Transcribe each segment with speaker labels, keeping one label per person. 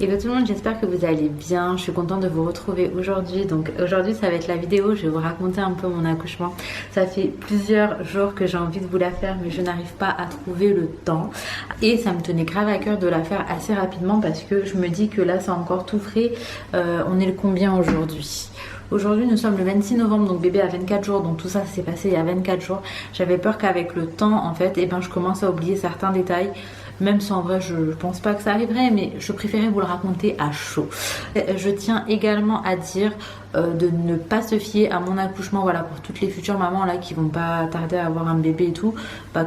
Speaker 1: Hello tout le monde, j'espère que vous allez bien. Je suis contente de vous retrouver aujourd'hui. Donc aujourd'hui ça va être la vidéo, je vais vous raconter un peu mon accouchement. Ça fait plusieurs jours que j'ai envie de vous la faire mais je n'arrive pas à trouver le temps. Et ça me tenait grave à cœur de la faire assez rapidement parce que je me dis que là c'est encore tout frais. On est le combien aujourd'hui ? Aujourd'hui nous sommes le 26 novembre, donc bébé a 24 jours, donc tout ça s'est passé il y a 24 jours. J'avais peur qu'avec le temps en fait, je commence à oublier certains détails. Même si en vrai je pense pas que ça arriverait, mais je préférais vous le raconter à chaud. Je tiens également à dire de ne pas se fier à mon accouchement, voilà, pour toutes les futures mamans là qui vont pas tarder à avoir un bébé et tout,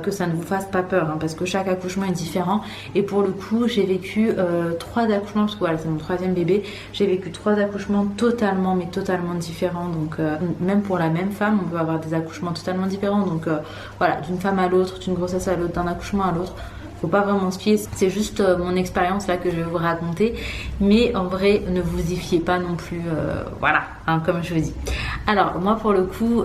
Speaker 1: que ça ne vous fasse pas peur, hein, parce que chaque accouchement est différent. Et pour le coup j'ai vécu 3 accouchements, parce que voilà c'est mon 3e bébé, j'ai vécu 3 accouchements totalement différents. Donc même pour la même femme on peut avoir des accouchements totalement différents. Donc voilà, d'une femme à l'autre, d'une grossesse à l'autre, d'un accouchement à l'autre. Faut pas vraiment se fier, c'est juste mon expérience là que je vais vous raconter, mais en vrai ne vous y fiez pas non plus, voilà, hein, comme je vous dis. Alors moi pour le coup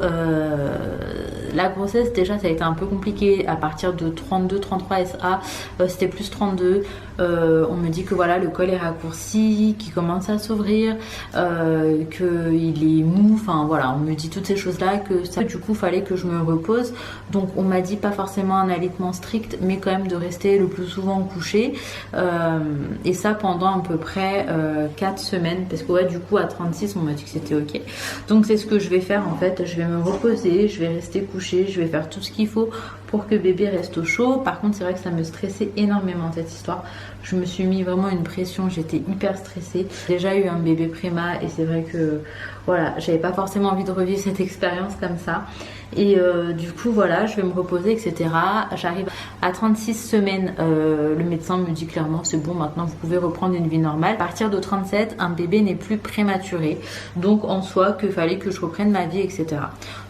Speaker 1: la grossesse déjà ça a été un peu compliqué à partir de 32-33 SA, c'était plus 32. On me dit que voilà le col est raccourci, qu'il commence à s'ouvrir, qu'il est mou, enfin voilà, on me dit toutes ces choses là, que ça, du coup fallait que je me repose. Donc on m'a dit pas forcément un allaitement strict, mais quand même de rester le plus souvent couché, et ça pendant à peu près 4 semaines, parce que ouais du coup à 36 on m'a dit que c'était ok. Donc c'est ce que je vais faire en fait, je vais me reposer, je vais rester couchée, je vais faire tout ce qu'il faut pour que bébé reste au chaud. Par contre c'est vrai que ça me stressait énormément cette histoire, je me suis mis vraiment une pression, j'étais hyper stressée. J'ai déjà eu un bébé préma et c'est vrai que voilà, j'avais pas forcément envie de revivre cette expérience comme ça. Et du coup voilà, je vais me reposer, etc. J'arrive à 36 semaines, le médecin me dit clairement c'est bon, maintenant vous pouvez reprendre une vie normale. À partir de 37, un bébé n'est plus prématuré, donc en soi qu'il fallait que je reprenne ma vie, etc.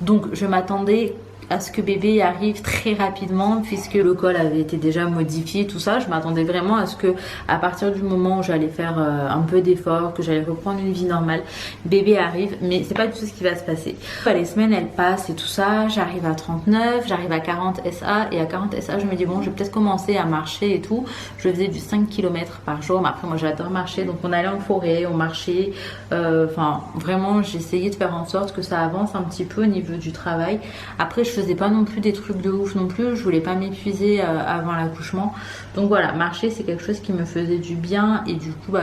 Speaker 1: Donc je m'attendais à ce que bébé arrive très rapidement, puisque le col avait été déjà modifié, tout ça. Je m'attendais vraiment à ce que à partir du moment où j'allais faire un peu d'effort, que j'allais reprendre une vie normale, bébé arrive, mais c'est pas du tout ce qui va se passer. Les semaines elles passent et tout ça, j'arrive à 39, j'arrive à 40 SA, et à 40 SA je me dis bon je vais peut-être commencer à marcher et tout. Je faisais du 5 km par jour, mais après moi j'adore marcher, donc on allait en forêt, on marchait, enfin vraiment j'essayais de faire en sorte que ça avance un petit peu au niveau du travail. Après je faisais pas non plus des trucs de ouf non plus, je voulais pas m'épuiser avant l'accouchement. Donc voilà, marcher c'est quelque chose qui me faisait du bien, et du coup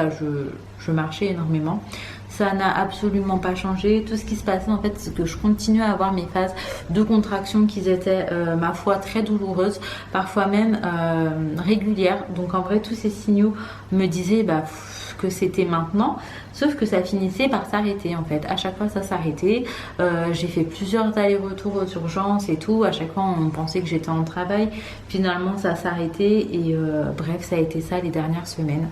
Speaker 1: je marchais énormément. Ça n'a absolument pas changé. Tout ce qui se passait en fait c'est que je continuais à avoir mes phases de contraction qui étaient ma foi très douloureuses, parfois même régulières. Donc en vrai tous ces signaux me disaient que c'était maintenant, sauf que ça finissait par s'arrêter en fait. À chaque fois ça s'arrêtait. J'ai fait plusieurs allers-retours aux urgences et tout. À chaque fois on pensait que j'étais en travail. Finalement ça s'arrêtait et bref ça a été ça les dernières semaines.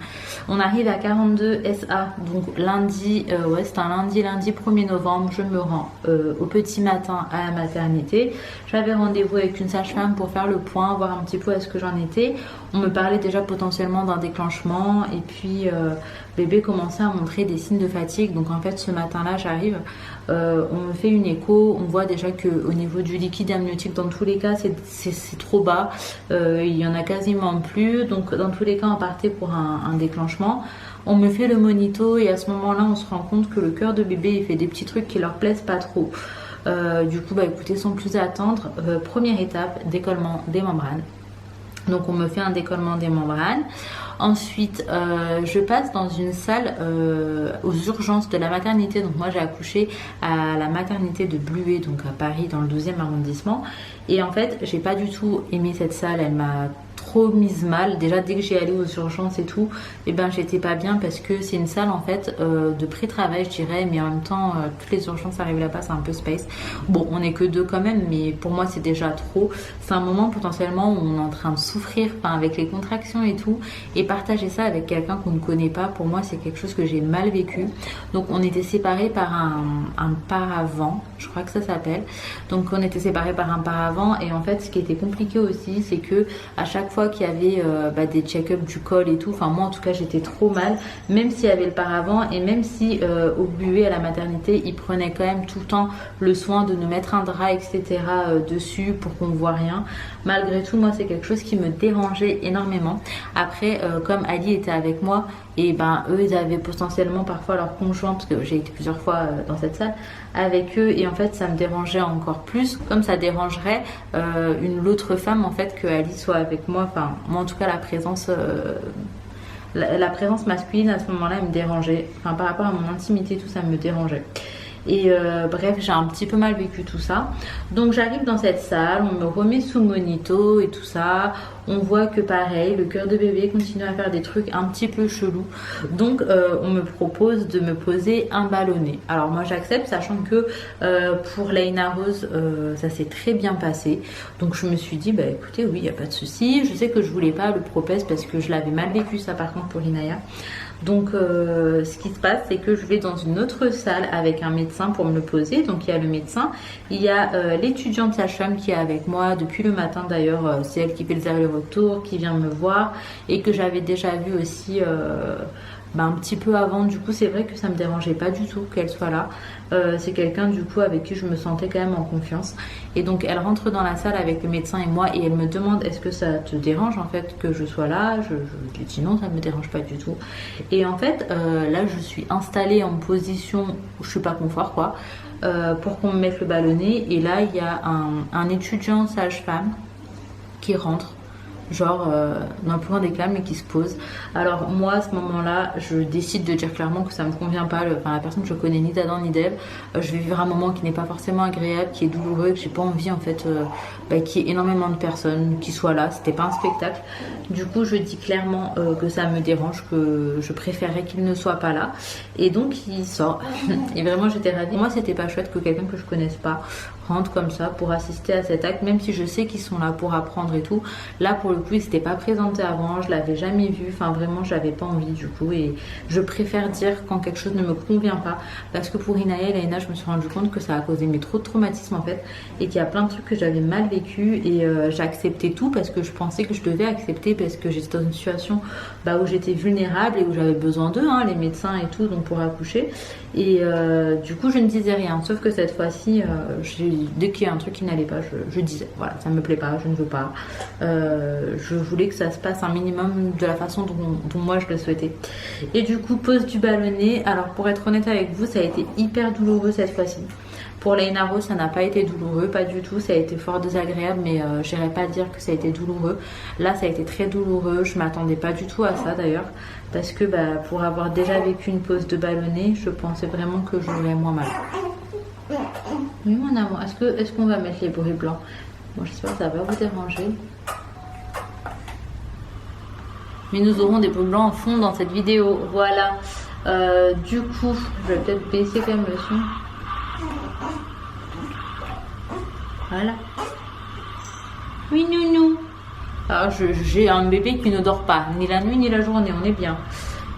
Speaker 1: On arrive à 42 SA, donc lundi, c'est un lundi 1er novembre, je me rends au petit matin à la maternité. J'avais rendez-vous avec une sage-femme pour faire le point, voir un petit peu à ce que j'en étais. On me parlait déjà potentiellement d'un déclenchement, et puis bébé commençait à montrer des signes de fatigue. Donc en fait ce matin-là j'arrive, on me fait une écho, on voit déjà que au niveau du liquide amniotique dans tous les cas c'est trop bas, il y en a quasiment plus. Donc dans tous les cas on partait pour un déclenchement. On me fait le monito et à ce moment-là on se rend compte que le cœur de bébé il fait des petits trucs qui leur plaisent pas trop. Du coup écoutez, sans plus attendre, première étape, décollement des membranes. Donc on me fait un décollement des membranes. Ensuite je passe dans une salle aux urgences de la maternité. Donc moi j'ai accouché à la maternité de Bluet, donc à Paris dans le 12e arrondissement. Et en fait j'ai pas du tout aimé cette salle, elle m'a trop mise mal. Déjà dès que j'ai allé aux urgences et tout, j'étais pas bien, parce que c'est une salle en fait de pré-travail je dirais, mais en même temps toutes les urgences arrivent là-bas, c'est un peu space. Bon on est que 2 quand même, mais pour moi c'est déjà trop. C'est un moment potentiellement où on est en train de souffrir, avec les contractions et tout, et partager ça avec quelqu'un qu'on ne connaît pas, pour moi c'est quelque chose que j'ai mal vécu. Donc on était séparés par un paravent, je crois que ça s'appelle. Donc on était séparés par un paravent, et en fait ce qui était compliqué aussi c'est que à chaque fois qu'il y avait des check-up du col et tout, enfin moi en tout cas j'étais trop mal, même s'il y avait le paravent, et même si au Bluet à la maternité ils prenaient quand même tout le temps le soin de nous mettre un drap etc dessus pour qu'on voit rien. Malgré tout moi c'est quelque chose qui me dérangeait énormément. Après comme Ali était avec moi, Et ben eux ils avaient potentiellement parfois leur conjoint, parce que j'ai été plusieurs fois dans cette salle avec eux, et en fait ça me dérangeait encore plus, comme ça dérangerait l'autre femme en fait, que Ali soit avec moi. Enfin moi en tout cas la présence la présence masculine à ce moment-là elle me dérangeait, enfin par rapport à mon intimité tout ça me dérangeait. Et bref, j'ai un petit peu mal vécu tout ça. Donc j'arrive dans cette salle, on me remet sous monito et tout ça. On voit que pareil, le cœur de bébé continue à faire des trucs un petit peu chelous. Donc on me propose de me poser un ballonnet. Alors moi j'accepte, sachant que pour Laina Rose, ça s'est très bien passé. Donc je me suis dit, bah écoutez, oui, il n'y a pas de souci. Je sais que je voulais pas le propèse parce que je l'avais mal vécu ça par contre pour Inaya. Donc ce qui se passe, c'est que je vais dans une autre salle avec un médecin pour me le poser. Donc il y a le médecin, il y a l'étudiante sage-femme qui est avec moi depuis le matin d'ailleurs. C'est elle qui fait le aller-retour, qui vient me voir et que j'avais déjà vu aussi un petit peu avant. Du coup c'est vrai que ça me dérangeait pas du tout qu'elle soit là. C'est quelqu'un du coup avec qui je me sentais quand même en confiance. Et donc elle rentre dans la salle avec le médecin et moi, et elle me demande est-ce que ça te dérange en fait que je sois là. Je lui dis non, ça me dérange pas du tout. Et en fait là je suis installée en position où je suis pas confort quoi, pour qu'on me mette le ballonnet. Et là il y a un étudiant sage-femme qui rentre, genre d'un plus grand éclat, mais qui se pose. Alors moi à ce moment là je décide de dire clairement que ça me convient pas. La personne que je connais ni d'Adam ni d'Ève, je vais vivre un moment qui n'est pas forcément agréable, qui est douloureux, que j'ai pas envie en fait qu'il y ait énormément de personnes qui soient là. C'était pas un spectacle. Du coup je dis clairement que ça me dérange, que je préférerais qu'il ne soit pas là. Et donc il sort et vraiment j'étais ravie. Moi c'était pas chouette que quelqu'un que je connaisse pas rentre comme ça pour assister à cet acte, même si je sais qu'ils sont là pour apprendre et tout. Là pour le coup il s'était pas présenté avant, je l'avais jamais vu, enfin vraiment j'avais pas envie du coup. Et je préfère dire quand quelque chose ne me convient pas, parce que pour Inaya et Laina je me suis rendu compte que ça a causé trop de traumatisme en fait, et qu'il y a plein de trucs que j'avais mal vécu. Et j'ai accepté tout parce que je pensais que je devais accepter, parce que j'étais dans une situation où j'étais vulnérable et où j'avais besoin d'eux, les médecins et tout, donc pour accoucher. Et du coup je ne disais rien, sauf que cette fois-ci dès qu'il y a un truc qui n'allait pas, je disais voilà, ça me plaît pas, je ne veux pas. Je voulais que ça se passe un minimum de la façon dont moi je le souhaitais. Et du coup pose du ballonnet. Alors pour être honnête avec vous, ça a été hyper douloureux cette fois-ci. Pour Laina Rose, ça n'a pas été douloureux, pas du tout. Ça a été fort désagréable, mais j'irais pas dire que ça a été douloureux. Là, ça a été très douloureux. Je m'attendais pas du tout à ça d'ailleurs, parce que pour avoir déjà vécu une pose de ballonnet, je pensais vraiment que j'aurais moins mal. Oui, mon amour. Est-ce qu'on va mettre les bruits blancs? Bon, j'espère que ça va vous déranger. Mais nous aurons des bruits blancs en fond dans cette vidéo. Voilà. Du coup, je vais peut-être baisser quand même le son. Voilà. Oui, nounou. Alors, j'ai un bébé qui ne dort pas, ni la nuit ni la journée, on est bien.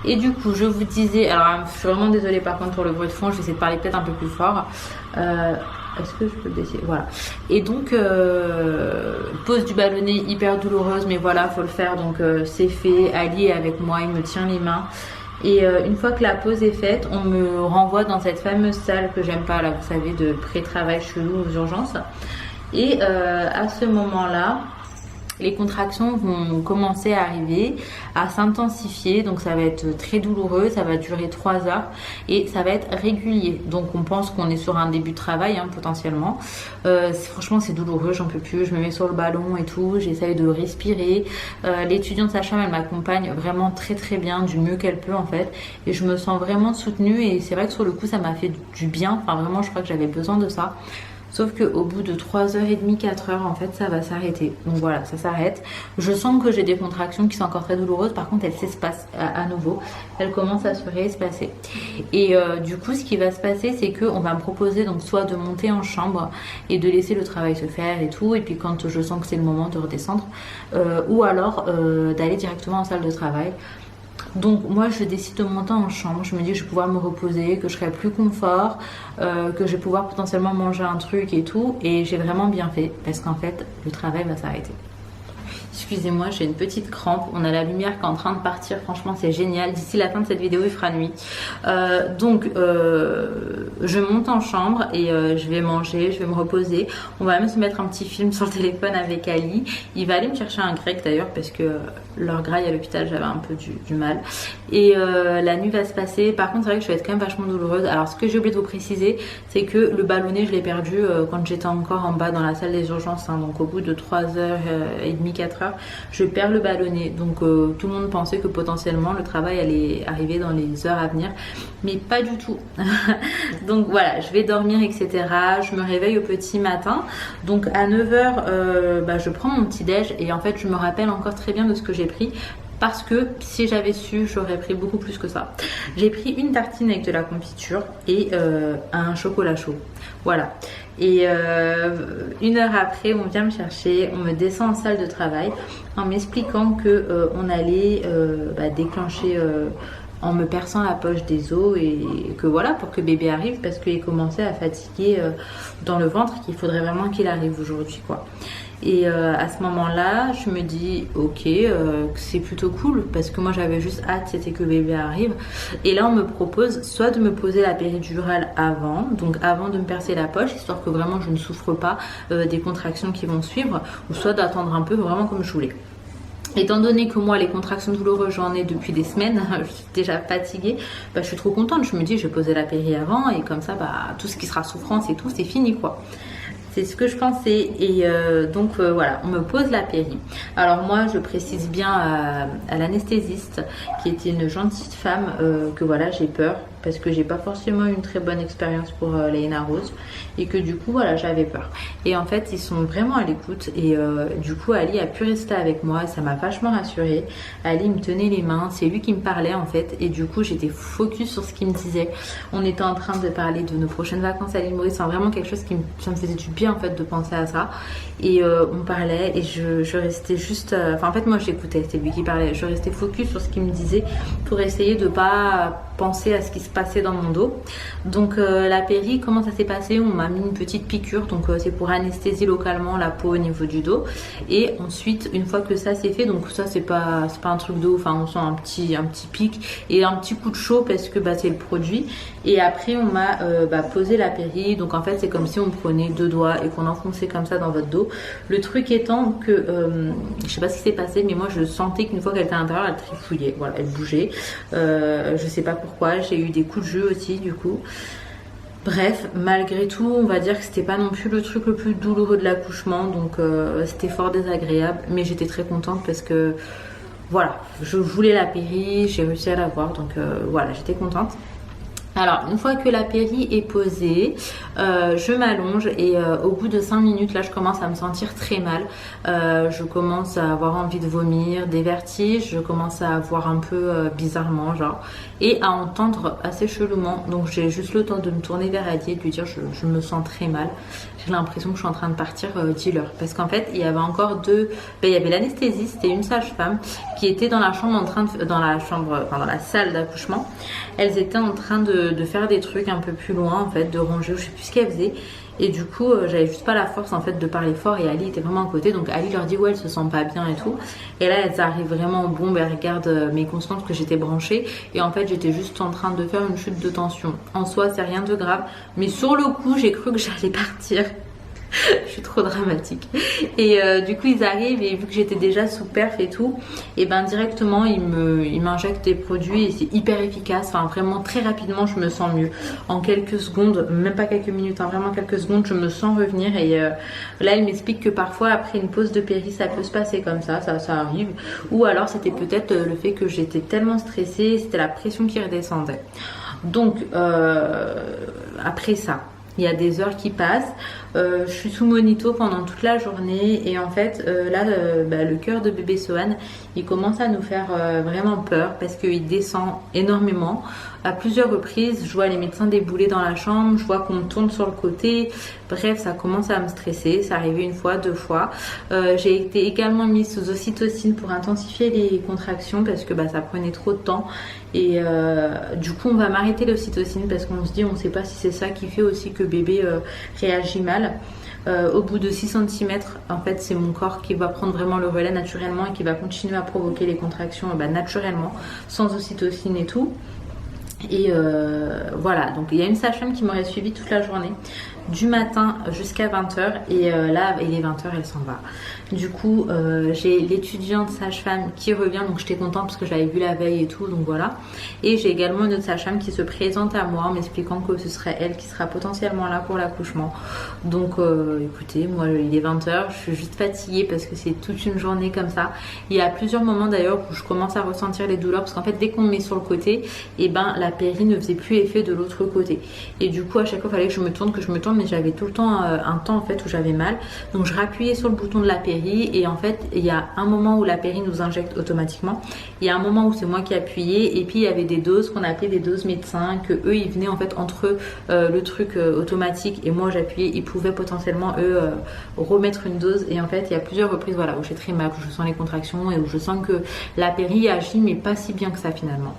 Speaker 1: Et du coup, je vous disais, alors je suis vraiment désolée par contre pour le bruit de fond, je vais essayer de parler peut-être un peu plus fort. Est-ce que je peux baisser? Voilà. Et donc, pose du ballonnet hyper douloureuse, mais voilà, faut le faire. Donc, c'est fait. Ali est avec moi, il me tient les mains. Et une fois que la pause est faite, on me renvoie dans cette fameuse salle que j'aime pas, là, vous savez, de pré-travail chelou aux urgences. Et à ce moment-là, les contractions vont commencer à arriver, à s'intensifier, donc ça va être très douloureux, ça va durer 3 heures et ça va être régulier. Donc on pense qu'on est sur un début de travail potentiellement. Franchement c'est douloureux, j'en peux plus, je me mets sur le ballon et tout, j'essaye de respirer. L'étudiante sage-femme elle m'accompagne vraiment très très bien, du mieux qu'elle peut en fait, et je me sens vraiment soutenue. Et c'est vrai que sur le coup ça m'a fait du bien, enfin vraiment je crois que j'avais besoin de ça. Sauf qu'au bout de 3h30, 4h, en fait, ça va s'arrêter. Donc voilà, ça s'arrête. Je sens que j'ai des contractions qui sont encore très douloureuses. Par contre, elles s'espacent à nouveau. Elles commencent à se réespacer. Et du coup, ce qui va se passer, c'est qu'on va me proposer donc soit de monter en chambre et de laisser le travail se faire et tout. Et puis quand je sens que c'est le moment de redescendre. Ou alors d'aller directement en salle de travail. Donc moi je décide de monter en chambre, je me dis que je vais pouvoir me reposer, que je serai plus confort, que je vais pouvoir potentiellement manger un truc et tout. Et j'ai vraiment bien fait parce qu'en fait le travail va s'arrêter. Excusez-moi, j'ai une petite crampe. On a la lumière qui est en train de partir. Franchement, c'est génial. D'ici la fin de cette vidéo, il fera nuit. Je monte en chambre et je vais manger, je vais me reposer. On va même se mettre un petit film sur le téléphone avec Ali. Il va aller me chercher un grec d'ailleurs parce que leur graille à l'hôpital, j'avais un peu du mal. Et la nuit va se passer. Par contre, c'est vrai que je vais être quand même vachement douloureuse. Alors, ce que j'ai oublié de vous préciser, c'est que le ballonnet, je l'ai perdu quand j'étais encore en bas dans la salle des urgences. Hein. Donc, au bout de 3h30, 4h, je perds le ballonnet. Donc tout le monde pensait que potentiellement le travail allait arriver dans les heures à venir, mais pas du tout. Donc voilà, je vais dormir, etc. Je me réveille au petit matin. Donc à 9h, je prends mon petit déj et en fait je me rappelle encore très bien de ce que j'ai pris. Parce que si j'avais su, j'aurais pris beaucoup plus que ça. J'ai pris une tartine avec de la confiture et un chocolat chaud. Voilà. Et 1 heure après, on vient me chercher, on me descend en salle de travail en m'expliquant que on allait déclencher en me perçant la poche des os et que voilà, pour que bébé arrive parce qu'il commençait à fatiguer dans le ventre, qu'il faudrait vraiment qu'il arrive aujourd'hui, quoi. Et à ce moment-là, je me dis ok, c'est plutôt cool parce que moi j'avais juste hâte, c'était que bébé arrive. Et là on me propose soit de me poser la péridurale avant, donc avant de me percer la poche, histoire que vraiment je ne souffre pas des contractions qui vont suivre, ou soit d'attendre un peu vraiment comme je voulais. Étant donné que moi les contractions douloureuses j'en ai depuis des semaines, je suis déjà fatiguée, je suis trop contente. Je me dis je vais poser la péri avant et comme ça tout ce qui sera souffrance et tout c'est fini, quoi. C'est ce que je pensais et voilà, on me pose la péri. Alors moi je précise bien à l'anesthésiste qui était une gentille femme que voilà, j'ai peur parce que j'ai pas forcément une très bonne expérience pour Léna Rose et que du coup voilà, j'avais peur. Et en fait ils sont vraiment à l'écoute et du coup Ali a pu rester avec moi, ça m'a vachement rassurée. Ali me tenait les mains, c'est lui qui me parlait en fait et du coup j'étais focus sur ce qu'il me disait. On était en train de parler de nos prochaines vacances à l'île Maurice, c'est vraiment quelque chose ça me faisait du bien en fait de penser à ça et on parlait et je restais juste en fait moi j'écoutais, c'était lui qui parlait, je restais focus sur ce qu'il me disait pour essayer de pas penser à ce qui se passait dans mon dos. Donc la péri, comment ça s'est passé? On m'a mis une petite piqûre, donc c'est pour anesthésier localement la peau au niveau du dos et ensuite une fois que ça c'est fait, donc ça c'est pas un truc d'eau, enfin on sent un petit pic et un petit coup de chaud parce que c'est le produit et après on m'a posé la péri, donc en fait c'est comme si on prenait 2 doigts et qu'on enfonçait comme ça dans votre dos. Le truc étant que je sais pas ce qui s'est passé mais moi je sentais qu'une fois qu'elle était à l'intérieur elle trifouillait, voilà, elle bougeait, je sais pas pourquoi, j'ai eu des coups de jeu aussi du coup. Bref, malgré tout, on va dire que c'était pas non plus le truc le plus douloureux de l'accouchement, donc c'était fort désagréable, mais j'étais très contente parce que voilà, je voulais la péri, j'ai réussi à l'avoir, donc voilà, j'étais contente. Alors une fois que la péri est posée, je m'allonge et au bout de 5 minutes là je commence à me sentir très mal, je commence à avoir envie de vomir, des vertiges, je commence à avoir un peu bizarrement genre et à entendre assez chelouement, donc j'ai juste le temps de me tourner vers Ali et de lui dire je me sens très mal, j'ai l'impression que je suis en train de partir, dis-leur, parce qu'en fait il y avait encore il y avait l'anesthésiste et une sage-femme qui était dans la chambre dans la salle d'accouchement. Elles étaient en train de faire des trucs un peu plus loin en fait, de ranger, je sais plus ce qu'elles faisaient et du coup j'avais juste pas la force en fait de parler fort et Ali était vraiment à côté, donc Ali leur dit ouais elle se sent pas bien et tout et là elles arrivent vraiment au bon, elles regardent mes constantes que j'étais branchée et en fait j'étais juste en train de faire une chute de tension. En soi c'est rien de grave mais sur le coup j'ai cru que j'allais partir. Je suis trop dramatique et du coup ils arrivent et vu que j'étais déjà sous perf et tout et directement ils m'injectent des produits et c'est hyper efficace, enfin vraiment très rapidement je me sens mieux en quelques secondes, même pas quelques minutes, vraiment quelques secondes je me sens revenir et là ils m'expliquent que parfois après une pause de péri ça peut se passer comme ça arrive, ou alors c'était peut-être le fait que j'étais tellement stressée, c'était la pression qui redescendait. Donc après ça il y a des heures qui passent, je suis sous monito pendant toute la journée et en fait le cœur de bébé Sohan il commence à nous faire vraiment peur parce qu'il descend énormément à plusieurs reprises. Je vois les médecins débouler dans la chambre, je vois qu'on me tourne sur le côté, bref ça commence à me stresser, c'est arrivé 1 fois, 2 fois. J'ai été également mise sous ocytocine pour intensifier les contractions parce que ça prenait trop de temps et du coup on va m'arrêter l'ocytocine parce qu'on se dit on sait pas si c'est ça qui fait aussi que bébé réagit mal. Au bout de 6 cm, en fait, c'est mon corps qui va prendre vraiment le relais naturellement et qui va continuer à provoquer les contractions naturellement, sans ocytocine et tout. Et voilà, donc il y a une sage-femme qui m'aurait suivi toute la journée, du matin jusqu'à 20h, et là il est 20h, elle s'en va. Du coup j'ai l'étudiante sage-femme qui revient, donc j'étais contente parce que je l'avais vue la veille et tout, donc voilà. Et j'ai également une autre sage-femme qui se présente à moi en m'expliquant que ce serait elle qui sera potentiellement là pour l'accouchement. Donc écoutez, moi il est 20h, je suis juste fatiguée parce que c'est toute une journée comme ça. Il y a plusieurs moments d'ailleurs où je commence à ressentir les douleurs, parce qu'en fait dès qu'on me met sur le côté, et ben la péri ne faisait plus effet de l'autre côté. Et du coup à chaque fois il fallait que je me tourne, mais j'avais tout le temps un temps en fait où j'avais mal. Donc je rappuyais sur le bouton de la péri, et en fait il y a un moment où la péri nous injecte automatiquement, il y a un moment où c'est moi qui appuyais, et puis il y avait des doses qu'on appelait des doses médecins, que eux ils venaient en fait entre eux le truc automatique et moi j'appuyais, ils pouvaient potentiellement eux remettre une dose. Et en fait il y a plusieurs reprises voilà, où j'ai très mal, où je sens les contractions et où je sens que la péri agit mais pas si bien que ça finalement.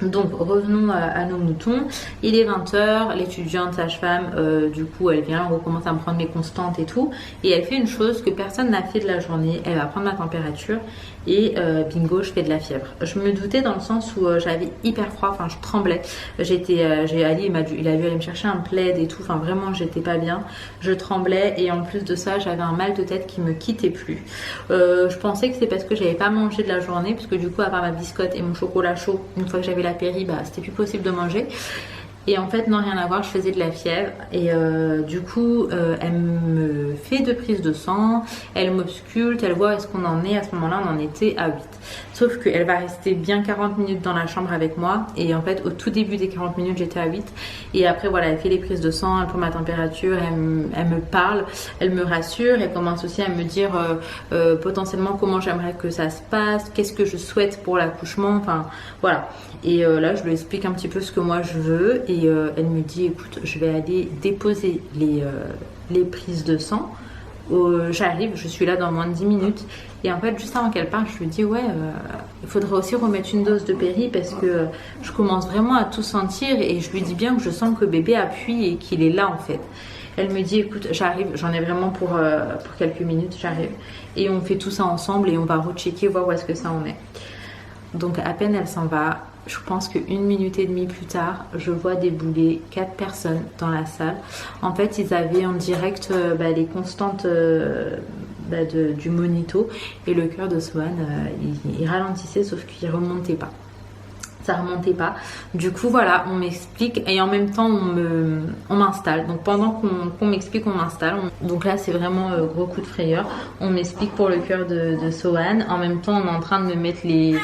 Speaker 1: Donc revenons à nos moutons. Il est 20h, l'étudiante sage-femme du coup elle vient, on recommence à me prendre mes constantes et tout, et elle fait une chose que personne n'a fait de la journée, elle va prendre ma température et bingo, je fais de la fièvre. Je me doutais dans le sens où j'avais hyper froid, enfin je tremblais, Ali il a dû aller me chercher un plaid et tout, enfin vraiment j'étais pas bien, je tremblais, et en plus de ça j'avais un mal de tête qui me quittait plus. Je pensais que c'est parce que j'avais pas mangé de la journée, parce que du coup à part ma biscotte et mon chocolat chaud, une fois que j'avais la péri, c'était plus possible de manger. Et en fait non, rien à voir, je faisais de la fièvre. Et du coup elle me fait 2 prises de sang, elle m'ausculte, elle voit est-ce qu'on en est. À ce moment là on en était à 8, sauf qu'elle va rester bien 40 minutes dans la chambre avec moi, et en fait au tout début des 40 minutes j'étais à 8, et après voilà elle fait les prises de sang, elle prend ma température, elle me parle, elle me rassure, elle commence aussi à me dire potentiellement comment j'aimerais que ça se passe, qu'est-ce que je souhaite pour l'accouchement, enfin voilà. Et là je lui explique un petit peu ce que moi je veux, et elle me dit écoute, je vais aller déposer les prises de sang, j'arrive, je suis là dans moins de 10 minutes. Et en fait juste avant qu'elle parte, je lui dis ouais il faudrait aussi remettre une dose de péri, parce que je commence vraiment à tout sentir, et je lui dis bien que je sens que bébé appuie et qu'il est là en fait. Elle me dit écoute, j'arrive, j'en ai vraiment pour quelques minutes, j'arrive, et on fait tout ça ensemble et on va rechecker, voir où est-ce que ça en est. Donc à peine elle s'en va, je pense qu'une minute et demie plus tard, je vois débouler 4 personnes dans la salle. En fait, ils avaient en direct les constantes du monito, et le cœur de Swan, il ralentissait, sauf qu'il remontait pas. Ça remontait pas. Du coup voilà, on m'explique, et en même temps on m'installe. Donc pendant qu'on m'explique, on m'installe. Donc là c'est vraiment gros coup de frayeur. On m'explique pour le cœur de Sohan. En même temps on est en train de me mettre les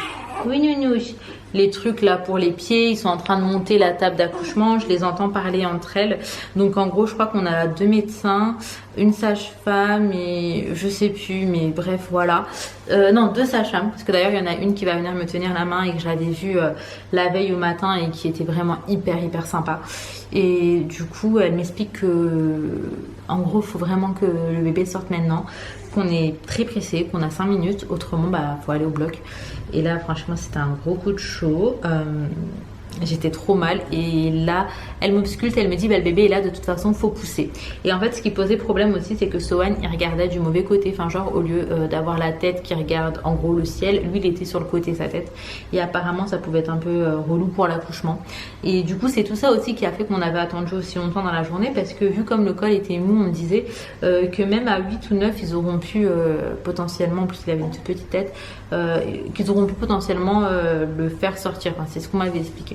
Speaker 1: trucs là pour les pieds. Ils sont en train de monter la table d'accouchement, je les entends parler entre elles. Donc en gros je crois qu'on a 2 médecins, une sage-femme et je sais plus, mais bref voilà. Non, 2 sages-femmes, parce que d'ailleurs il y en a une qui va venir me tenir la main et que j'avais vue la veille au matin et qui était vraiment hyper sympa. Et du coup elle m'explique que en gros il faut vraiment que le bébé sorte maintenant, qu'on est très pressé, qu'on a 5 minutes, autrement faut aller au bloc. Et là franchement c'était un gros coup de chaud. J'étais trop mal, et là elle m'ausculte, elle me dit le bébé est là, de toute façon faut pousser. Et en fait ce qui posait problème aussi, c'est que Sohan il regardait du mauvais côté, enfin genre au lieu d'avoir la tête qui regarde en gros le ciel, lui il était sur le côté, sa tête, et apparemment ça pouvait être un peu relou pour l'accouchement. Et du coup c'est tout ça aussi qui a fait qu'on avait attendu aussi longtemps dans la journée, parce que vu comme le col était mou, on me disait que même à 8 ou 9 ils auront pu potentiellement, en plus il avait une toute petite tête, qu'ils auront pu potentiellement le faire sortir, enfin, c'est ce qu'on m'avait expliqué.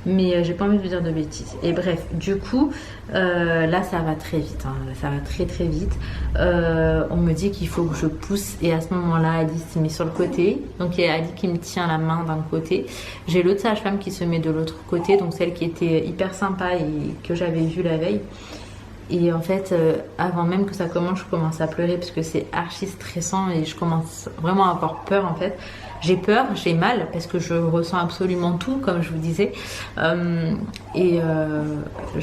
Speaker 1: Mais j'ai pas envie de vous dire de bêtises. Et bref, du coup là ça va très vite, hein. Ça va très vite. On me dit qu'il faut que je pousse, et à ce moment là Alice s'est mise sur le côté, donc il y a Ali qui me tient la main d'un côté, j'ai l'autre sage-femme qui se met de l'autre côté, donc celle qui était hyper sympa et que j'avais vue la veille. Et en fait avant même que ça commence, je commence à pleurer parce que c'est archi stressant et je commence vraiment à avoir peur en fait. j'ai peur, j'ai mal parce que je ressens absolument tout, comme je vous disais. Je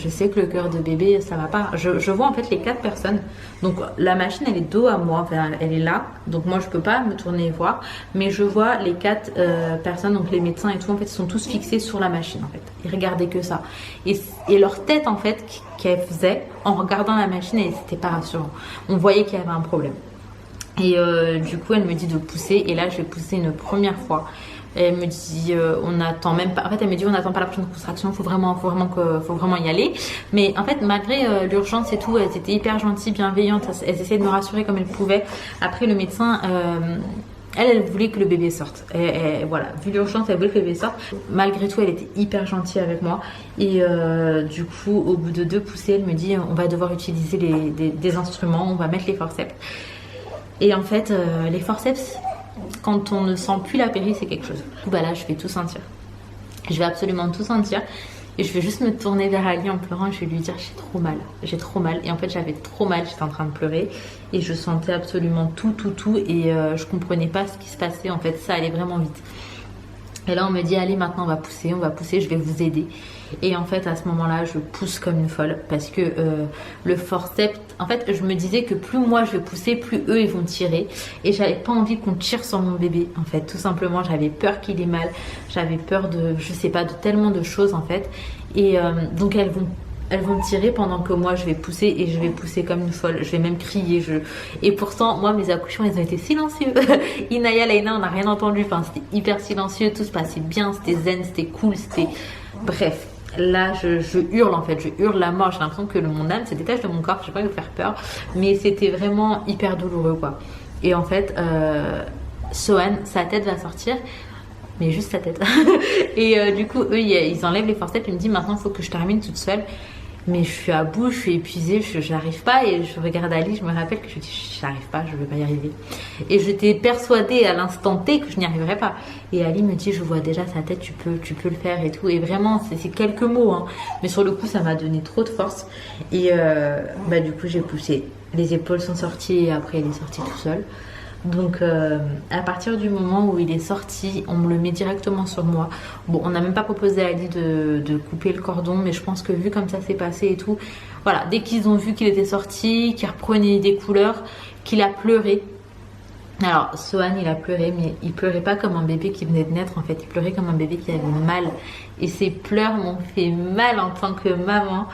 Speaker 1: sais que le cœur de bébé, ça va pas. Je vois en fait les 4 personnes. Donc la machine, elle est dos à moi, enfin, elle est là. Donc moi, je peux pas me tourner et voir. Mais je vois les 4 personnes, donc les médecins et tout, en fait, ils sont tous fixés sur la machine, en fait. Ils regardaient que ça. Et leur tête, en fait, qu'elle faisait en regardant la machine, et c'était pas rassurant. On voyait qu'il y avait un problème. Et du coup, elle me dit de pousser. Et là, je vais pousser une première fois. Et elle me dit, on n'attend même pas. En fait, elle me dit, on n'attend pas la prochaine contraction. Faut vraiment y aller. Mais en fait, malgré l'urgence et tout, elles étaient hyper gentilles, bienveillantes. Elles essayaient de me rassurer comme elles pouvaient. Après, le médecin. Elle voulait que le bébé sorte. Voilà, vu l'urgence, elle voulait que le bébé sorte. Malgré tout, elle était hyper gentille avec moi. Et du coup, au bout de 2 poussées, elle me dit, on va devoir utiliser des instruments, on va mettre les forceps. Et en fait, les forceps, quand on ne sent plus la péri, c'est quelque chose. Bah là, je vais tout sentir. Je vais absolument tout sentir. Et je vais juste me tourner vers Ali en pleurant et je vais lui dire j'ai trop mal, j'ai trop mal. Et en fait j'avais trop mal, j'étais en train de pleurer et je sentais absolument tout et je comprenais pas ce qui se passait. En fait ça allait vraiment vite. Et là on me dit allez maintenant on va pousser, je vais vous aider. Et en fait à ce moment-là je pousse comme une folle parce que le forceps, en fait je me disais que plus moi je vais pousser, plus eux ils vont tirer. Et j'avais pas envie qu'on tire sur mon bébé en fait, tout simplement j'avais peur qu'il ait mal, j'avais peur de, je sais pas, de tellement de choses en fait. Et donc elles vont tirer pendant que moi je vais pousser et je vais pousser comme une folle, je vais même crier. Et pourtant moi mes accouchements ils ont été silencieux. Inaya, Laina on n'a rien entendu, enfin c'était hyper silencieux, tout se passait bien, c'était zen, c'était cool, c'était bref. Là je hurle en fait, je hurle la mort, j'ai l'impression que mon âme se détache de mon corps, je sais pas, vous faire peur, mais c'était vraiment hyper douloureux quoi. Et en fait Sohan, sa tête va sortir, mais juste sa tête. Et du coup eux ils enlèvent les forceps, ils me disent maintenant il faut que je termine toute seule. Mais je suis à bout, je suis épuisée, je n'arrive pas. Et je regarde Ali, je me rappelle que je dis j'arrive pas, je vais pas y arriver. Et j'étais persuadée à l'instant T que je n'y arriverais pas. Et Ali me dit je vois déjà sa tête, tu peux le faire et tout. Et vraiment c'est quelques mots hein. Mais sur le coup ça m'a donné trop de force. Et du coup j'ai poussé. Les épaules sont sorties et après il est sorti tout seul. Donc à partir du moment où il est sorti, on me le met directement sur moi. Bon, on n'a même pas proposé à Ali de couper le cordon, mais je pense que vu comme ça s'est passé et tout, voilà, dès qu'ils ont vu qu'il était sorti, qu'il reprenait des couleurs, qu'il a pleuré. Alors Sohan il a pleuré, mais il pleurait pas comme un bébé qui venait de naître en fait, il pleurait comme un bébé qui avait mal. Et ses pleurs m'ont fait mal en tant que maman.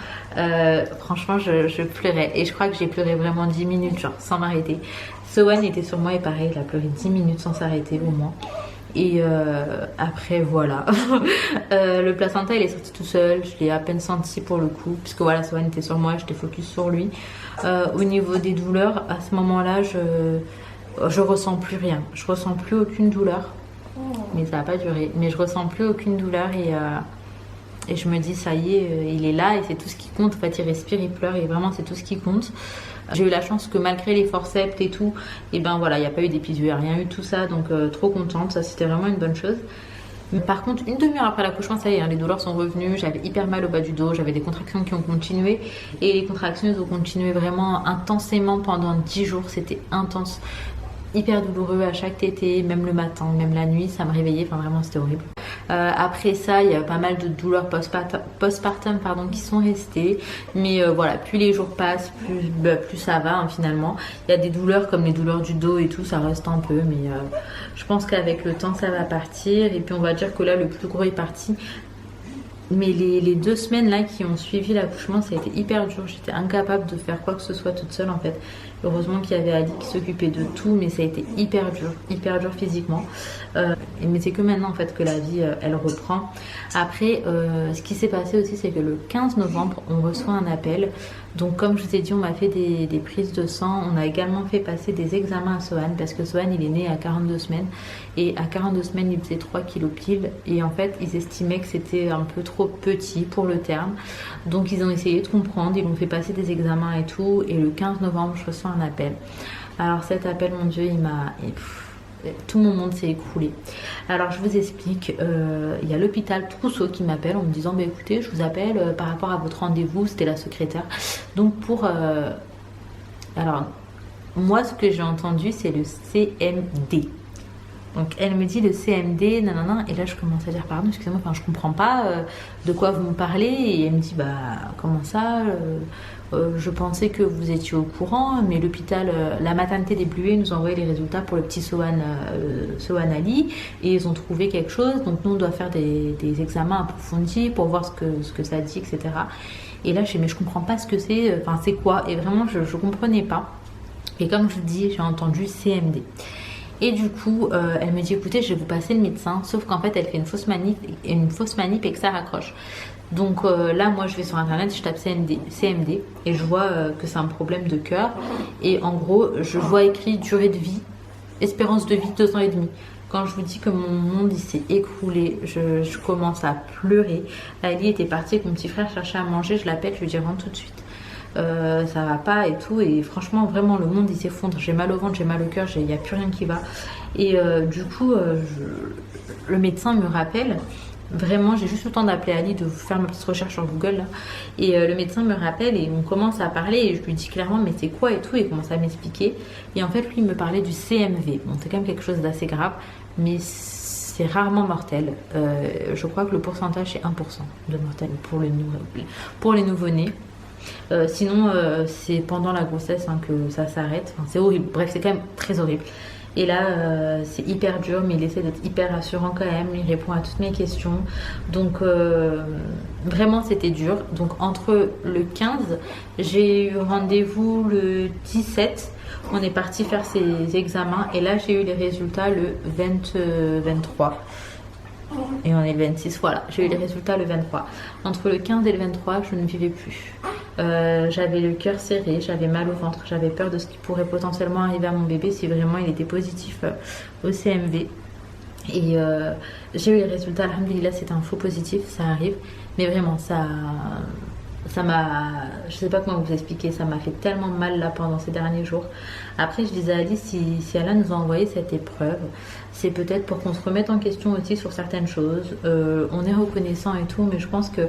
Speaker 1: Franchement je pleurais et je crois que j'ai pleuré vraiment 10 minutes genre sans m'arrêter. Sohan était sur moi et pareil, il a pleuré 10 minutes sans s'arrêter au moins. Et après voilà. Le placenta il est sorti tout seul, je l'ai à peine senti pour le coup, puisque voilà Sohan était sur moi, j'étais focus sur lui. Au niveau des douleurs, à ce moment-là je ressens plus rien, je ressens plus aucune douleur, mais ça n'a pas duré, mais je ressens plus aucune douleur et je me dis ça y est, il est là et c'est tout ce qui compte. En fait il respire, il pleure et vraiment c'est tout ce qui compte. J'ai eu la chance que malgré les forceps et tout, et ben voilà, il n'y a pas eu d'épidural, rien eu de tout ça, donc trop contente, ça c'était vraiment une bonne chose. Mais par contre, une demi-heure après l'accouchement, ça y est, hein, les douleurs sont revenues, j'avais hyper mal au bas du dos, j'avais des contractions qui ont continué, et les contractions ont continué vraiment intensément pendant 10 jours, c'était intense, hyper douloureux à chaque tétée, même le matin, même la nuit, ça me réveillait, enfin vraiment c'était horrible. Après ça, il y a pas mal de douleurs postpartum qui sont restées. Mais voilà, plus les jours passent, plus ça va hein, finalement. Il y a des douleurs comme les douleurs du dos et tout, ça reste un peu. Mais je pense qu'avec le temps, ça va partir. Et puis on va dire que là, le plus gros est parti. Mais les 2 semaines là qui ont suivi l'accouchement, ça a été hyper dur. J'étais incapable de faire quoi que ce soit toute seule en fait. Heureusement qu'il y avait Ali qui s'occupait de tout, mais ça a été hyper dur physiquement. Mais c'est que maintenant en fait que la vie elle reprend. Après, ce qui s'est passé aussi, c'est que le 15 novembre, on reçoit un appel. Donc comme je vous ai dit, on m'a fait des prises de sang. On a également fait passer des examens à Sohan parce que Sohan il est né à 42 semaines. Et à 42 semaines, il faisait 3 kilos pile. Et en fait, ils estimaient que c'était un peu trop petit pour le terme. Donc ils ont essayé de comprendre, ils ont fait passer des examens et tout. Et le 15 novembre, je reçois un appel. Alors cet appel, mon Dieu, tout mon monde s'est écroulé. Alors je vous explique, il y a l'hôpital Trousseau qui m'appelle en me disant bah, écoutez, je vous appelle par rapport à votre rendez-vous, c'était la secrétaire. Donc alors moi ce que j'ai entendu c'est le CMD. Donc elle me dit le CMD, nanana, et là je commence à dire pardon, excusez-moi, enfin je comprends pas de quoi vous me parlez, et elle me dit bah comment ça, je pensais que vous étiez au courant, mais l'hôpital, la maternité des Bluets nous a envoyé les résultats pour le petit Sohan Ali, et ils ont trouvé quelque chose, donc nous on doit faire des examens approfondis pour voir ce que ça dit, etc. Et là je dis mais je comprends pas ce que c'est, enfin c'est quoi, et vraiment je comprenais pas. Et comme je vous dis, j'ai entendu CMD. Et du coup, elle me dit écoutez, je vais vous passer le médecin, sauf qu'en fait, elle fait une fausse manip et que ça raccroche. Donc là, moi, je vais sur internet, je tape CMD et je vois que c'est un problème de cœur. Et en gros, je vois écrit durée de vie, espérance de vie 2 ans et demi. Quand je vous dis que mon monde il s'est écroulé, je commence à pleurer. Ali était partie avec mon petit frère chercher à manger, je l'appelle, je lui dis rentre tout de suite. Ça va pas et tout, et franchement vraiment le monde il s'effondre, j'ai mal au ventre, j'ai mal au cœur, il n'y a plus rien qui va. Et du coup le médecin me rappelle, vraiment j'ai juste le temps d'appeler Ali, de faire ma petite recherche sur Google là. Et le médecin me rappelle et on commence à parler et je lui dis clairement mais c'est quoi et tout, et il commence à m'expliquer, et en fait lui il me parlait du CMV. Bon, c'est quand même quelque chose d'assez grave, mais c'est rarement mortel. Je crois que le pourcentage c'est 1% de mortel pour les nouveau-nés. Sinon c'est pendant la grossesse que ça s'arrête, enfin, c'est horrible, bref c'est quand même très horrible. Et là c'est hyper dur, mais il essaie d'être hyper rassurant quand même, il répond à toutes mes questions, donc vraiment c'était dur. Donc entre le 15, j'ai eu rendez-vous le 17, on est parti faire ses examens, et là j'ai eu les résultats le 23. Et on est le 26, voilà, j'ai eu les résultats le 23. Entre le 15 et le 23, je ne vivais plus. J'avais le cœur serré, j'avais mal au ventre, j'avais peur de ce qui pourrait potentiellement arriver à mon bébé si vraiment il était positif au CMV. Et j'ai eu les résultats, alhamdoulilah, c'était un faux positif, ça arrive. Mais vraiment, ça m'a, je sais pas comment vous expliquer, ça m'a fait tellement mal là pendant ces derniers jours. Après je disais à Alice, si Allah nous a envoyé cette épreuve, c'est peut-être pour qu'on se remette en question aussi sur certaines choses. On est reconnaissant et tout, mais je pense que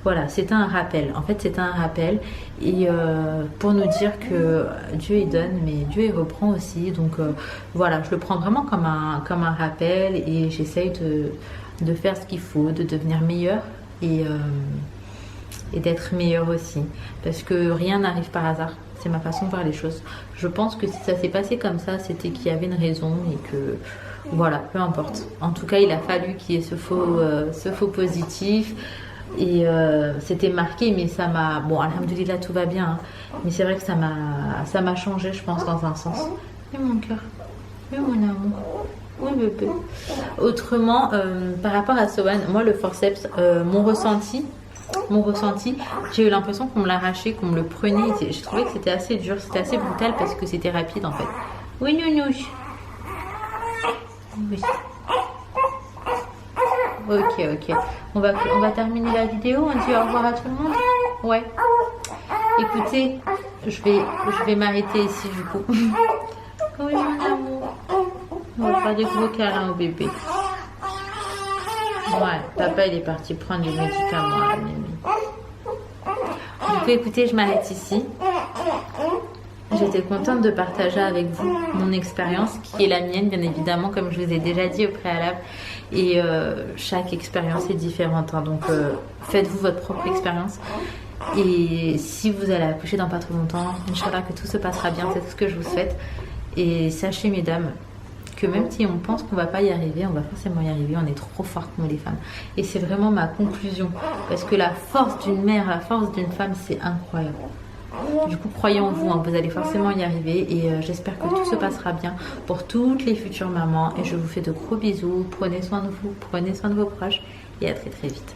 Speaker 1: voilà, c'était un rappel. En fait c'était un rappel, et pour nous dire que Dieu il donne, mais Dieu il reprend aussi. Donc voilà, je le prends vraiment comme un rappel, et j'essaye de faire ce qu'il faut, de devenir meilleure, et d'être meilleure aussi, parce que rien n'arrive par hasard, c'est ma façon de voir les choses. Je pense que si ça s'est passé comme ça, c'était qu'il y avait une raison, et que voilà, peu importe. En tout cas il a fallu qu'il y ait ce faux positif, et c'était marqué, mais ça m'a, bon alhamdoulilah tout va bien, hein, mais c'est vrai que ça m'a changé, je pense, dans un sens. Et mon cœur, et mon amour, oui bébé. Autrement par rapport à Sohan, moi le forceps, mon ressenti, j'ai eu l'impression qu'on me l'arrachait, qu'on me le prenait. J'ai trouvé que c'était assez dur, c'était assez brutal, parce que c'était rapide en fait. Oui nounouche. Oui. Ok. On va terminer la vidéo, on dit au revoir à tout le monde. Ouais. Écoutez, je vais m'arrêter ici du coup. Oui mon amour. On va faire des gros câlins au bébé. Ouais, papa il est parti prendre des médicaments à Mimi. Du coup écoutez, je m'arrête ici. J'étais contente de partager avec vous mon expérience, qui est la mienne bien évidemment, comme je vous ai déjà dit au préalable. Et chaque expérience est différente, hein, donc faites-vous votre propre expérience. Et si vous allez accoucher dans pas trop longtemps, Inch'Allah que tout se passera bien, c'est tout ce que je vous souhaite. Et sachez mesdames, que même si on pense qu'on va pas y arriver, on va forcément y arriver, on est trop fortes nous les femmes. Et c'est vraiment ma conclusion, parce que la force d'une mère, la force d'une femme, c'est incroyable. Du coup croyez en vous, hein, vous allez forcément y arriver, et j'espère que tout se passera bien pour toutes les futures mamans, et je vous fais de gros bisous, prenez soin de vous, prenez soin de vos proches, et à très très vite.